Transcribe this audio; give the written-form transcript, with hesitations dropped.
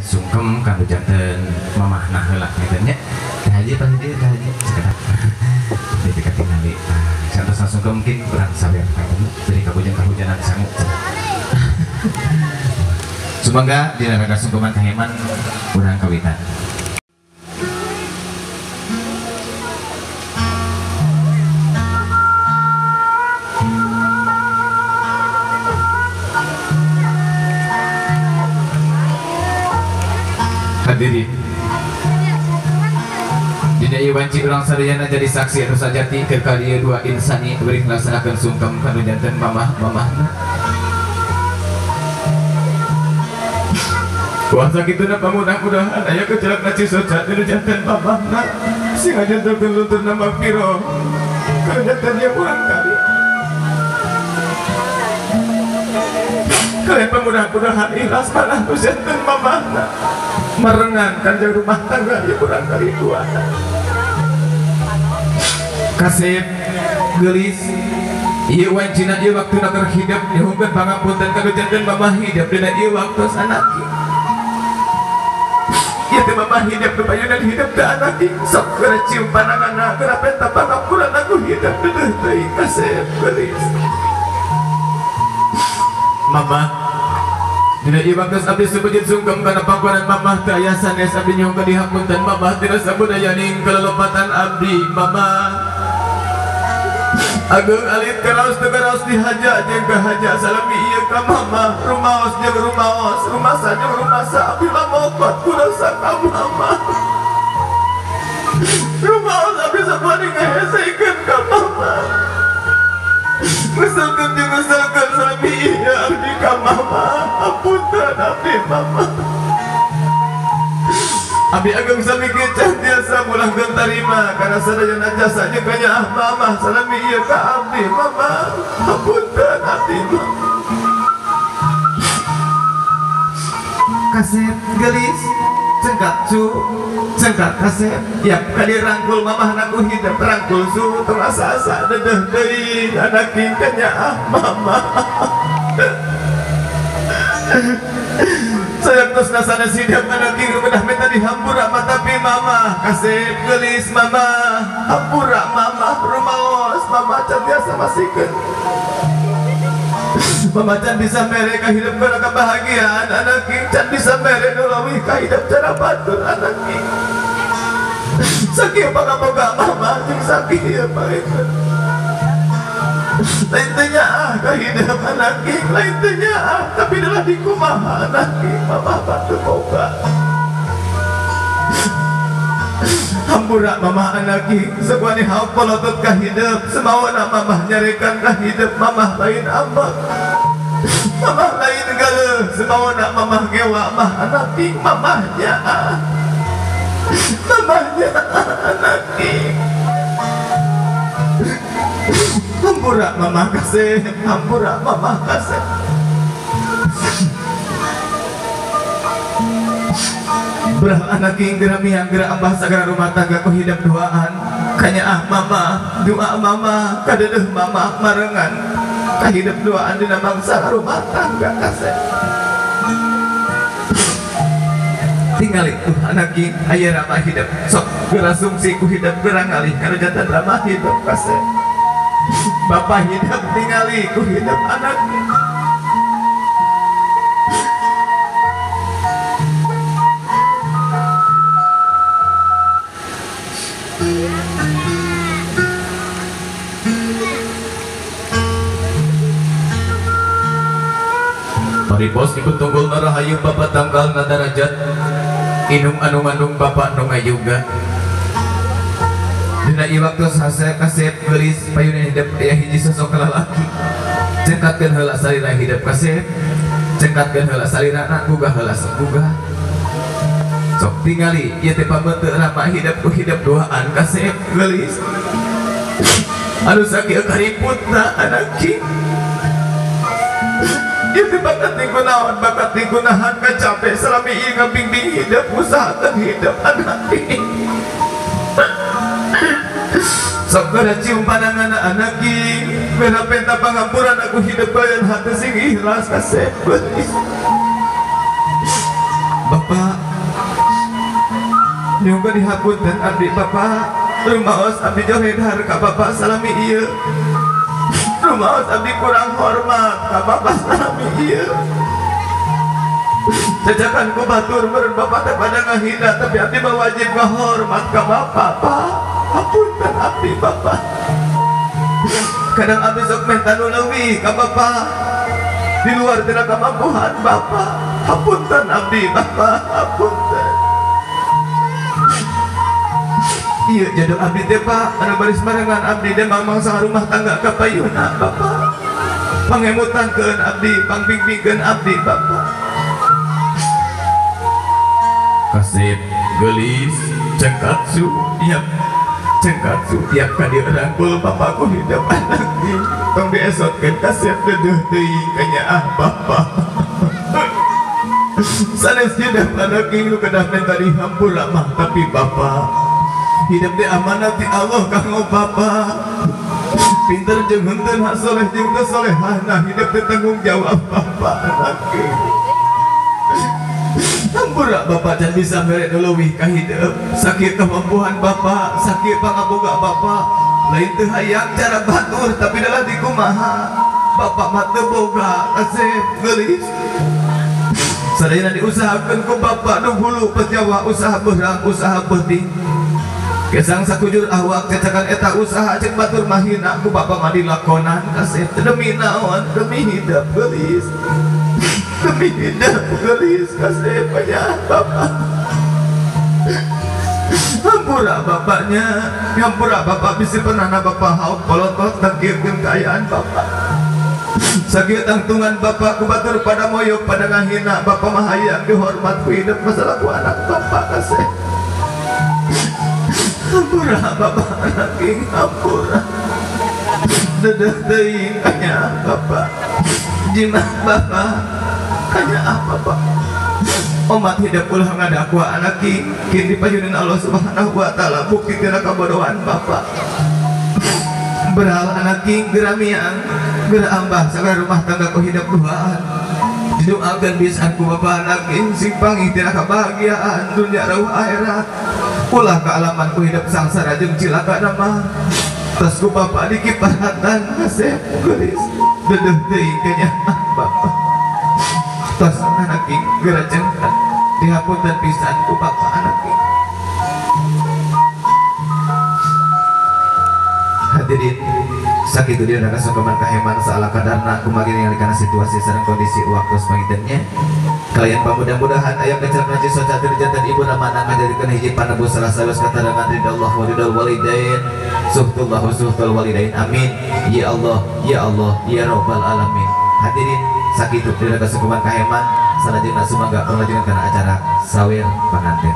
sungkem kanggo janten mamah nah heula ngeten nya. Teh haji sekedap. Jadi ketinggali. Santos sungkem mungkin kurang sabar kamu beri kahujanan sangu. Sumangga di neraka sungkeman kaheman urang kawitan. Hadirin dina ieu wanci urang sadayana jadi saksi anu sajati keur kali dua insani beri nglaksanakeun sungkem kanu janten mamahna. Kuasa kituna pamudah-mudahan aya kecelakna cisocat dina janten mamahna sing janten luntur nama piro kanu janten dia urang kali. Kalian pemudah-mudahan ikhlas panah tu janten mamahna merengan kanjeng rumah tangga ya kurang kali dua. Kasep gelis ieu wancina ieu waktuna keur hidup nyuhunkeun pangapunten kanggo janten mamah hidup dina ieu waktu sanaki. Ieu teh mamah hidup kebayunan hidup teh anaki sok keur cium pandanganna keur penta pangapuran aku hidup deudeuh teuing kasep gelis. Mama dina ieu waktu abdi sebujit sungkem kana pangkuanan mamah teh aya sanes abdi nyuhun dihapunten mamah tina sabudayaning kelelopatan abdi mamah. Agung alit karaos teu karaos dihaja jeung kahaja salami ieu ka mamah rumaos jeung rumaos rumasa jeung rumasa abdi lamokot kurasa ka mamah. Rumaos abdi sabari ngahesekeun ka mamah. Ngusulkeun jeung ngusulkeun salami ieu abdi ka mamah. Apunten abdi mamah. Abdi ageng sami kecah tiasa mulangkeun tarima kana sadayana jasa jeung kanya mamah salami ieu ka abdi mamah. Apunten abdi mamah. Kasep gelis cengkat cu cengkat kasep tiap kali rangkul mamah ku hidup rangkul su terasa-asa deudeuh deui anak kanya mamah. Saya terus nasana sidap anak king bedah minta dihampura matapi mama kasep gelis mama hampura mama rumaos mama can biasa masikeun mama can bisa mere ka hidup kana kebahagiaan anak king can bisa mere nulawi ka hidup cara batur anak king sakieu boga mama jeung sakieu paekeun lain tanya ka hidup anak king lain tanya tapi adalah di kumaha anak king mama bantu boga hampura mama anak king saguani hauk polotot ka hidup semawana mamah nyarekan ka hidup mamah lain ambak mamah lain galeuh semawana mamah gewa mah anak king mamahnya anak king hampura mamah kasih hampura mamah kasih berah anak king geura miang geura ambah sagara rumah tangga ku hidup duaan kanya mama doa mama kadeueuh mama marengan ka hidup duaan dina bangsa rumah tangga kasih tingali anak king aya ramah hidup sok geura sungsi ku hidup geura ngalih kana janten ramah hidup kasih bapak hidup tingali ku hidup anak paripos ikut tunggul narahayu bapak tangkal na darajat inung anu ngandung bapak nu ngayuga dina ieu waktu sase kasep geulis payuna hidup aya hiji sosok lalaki cengkatkeun heula salira hidup kasep cengkatkeun heula salira gugah heula gugah sok tingali ieu teh pameuteut ramah hidup ku hidup duaan kasep geulis anu sakieu kariputna anak king ieu teh bakat digunawan bakat digunahan kacape salami ieu ngabimbing hidup usahakeun hidup anak king sok gara cium pandangan anak king bela penta pangampuran aku hidup kalian hati sing ikhlas kasep geulis Bapak nyoba dihapunten abdi Bapak rumaos abdi joredhar ka Bapak salami ieu rumaos abdi kurang hormat ka Bapak salami ieu jajakan ku batur meureun Bapak teh pada ngahina tapi abdi mah wajib ngahormat ka Bapak Pak hapunten abdi Bapak kadang abdi sok menta nu leuwih ka Bapak di luar tina kemampuan Bapak hapunten abdi Bapak hapunten iya jodoh abdi teh Pak anu baris marengan abdi teh mamang sang rumah tangga ka payuna Bapak pangemutankeun abdi pangbimbingkeun abdi Bapak kasih gelis cengkatsu tiap cengkatsu tiap kali rangkul Bapakku hidup anak ini tong diesotkeun kasih dedeuh teuing kanya Bapak sanes hidup anak ini kedah minta dihampura mah tapi Bapak hidup di amanat di Allah kanggo Bapak pinter jeung henteu hasoleh jeung teu solehana hidup di tanggung jawab Bapak anak ini hampura Bapak dan bisa mere leuwih ka hidup sakit kemampuan Bapak sakit pangaboga Bapak lain teu hayang cara batur tapi dalah dikumaha Bapak mah teu boga kasep geulis sadayana diusahakeun ku Bapak nu hulu pejawa usaha beurang usaha penting gesang sakujur awak cacakan eta usaha cek batur mahina ku Bapak mah dilakonan kasep demi naon demi hidup geulis demi hidup gelis kasih banyak Bapak hampura Bapaknya hampura Bapak bisa pernah Bapak hauk polotot tangkirkan kekayaan Bapak sakit tangtungan Bapak kubatur pada moyok pada ngahina Bapak mahayang dihormat ku hidup masalah ku anak Bapak kasih hampura Bapak anak ing hampura dedeh teuing kanya Bapak jimat Bapak kanya apa Pak umat hidup ulah ngadakwa anak kini dipayunin Allah subhanahu wa ta'ala bukti tina kabodohan Bapak beral anak geramian gerambah sagala rumah tangga ku hidup duaan didoakeun pisan ku Bapak anak sing pangih tina kebahagiaan dunia rauh akhirat ulah kealaman ku hidup sangsara jeung cilaka nama terus ku Bapak dikiparatan kasep geulis dedeuh teuing kanya Bapak tos anak ing gerajengkan dihapunten pisan ku Bapak anak ing hadirin sakitu dia naka sokoman kaheman saala kadarna kumagi ningali situasi sareng kondisi waktu semangitnya kalian mudah-mudahan aya kecelakaan najis socatir jantan ibu namana ngajadikeun hiji panebus salah salus katarangan ridallah wa ridal walidain suhtullah wa suhtul walidain amin ya Allah ya Allah ya rabbal alamin hadirin sakitu dina kasukuman kaheman salajengna sumaga panglajeng kana acara sawer panganten